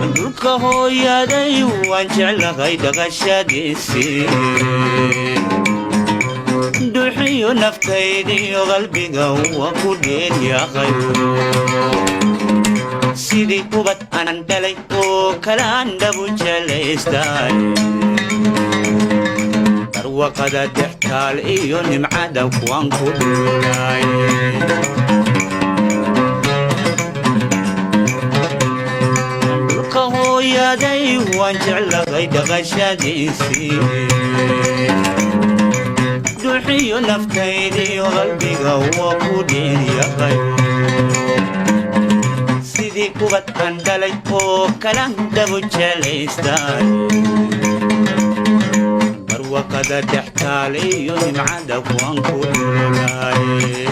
دلكه يا دي وانجعل غيدك الشاديسي دوحي نفتيدي وقلبي قوة كدين يا غيو سيدي كوبت أنندلي وكلان دبو جليستاي وقد تحتال إيون معادك وانكو دولاي دلكه يا دي وانجعل غيدك الشاديسي دوحي نفتيدي وقلبي قوة كدين يا غيو سيدي كوبت أندلي وكلام دبو جليستاي وقد تحتالي يوم عدك وانكو دولاي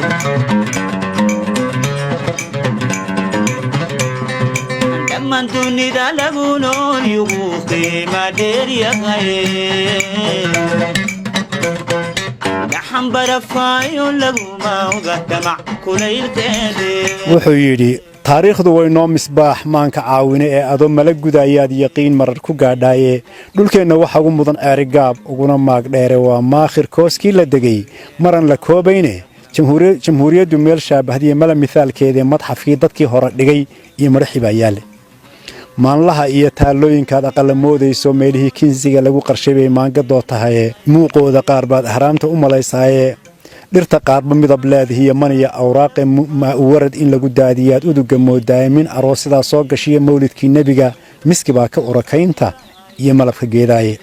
لما دوني دا لغونون يغوخي ما دير يا غير لحن برفايو لغو ما وغتمع كليل كدير وحيدي taariikhdu way noo misbaax maanka caawine ee ado mala gudayaad yaqiin marar ku gaadhaaye dhulkeenna waxa ugu mudan aarigaab uguna maag dheere waa maakhir kooskii la degay maran la koobayne jamhuuriyaddu meel shaabahdiye mala mithaalkeedee madxafkii dadkii hore dhigay iyo madaxii baa yaale maanlaha iyo taalooyinkaad aqalla moodayso meelihii kinsiga lagu qarshay bay maangadoo tahaye muuqooda qaar baad ahraamta u malaysaaye dhirta qaarba midab leedahiyo maniya awraaqe warad in lagu daadiyaad uduga moodaaya min aroosidaa soo gashiya mawlidkii nebiga miski baa ka urakaynta iyo malabka geedaaye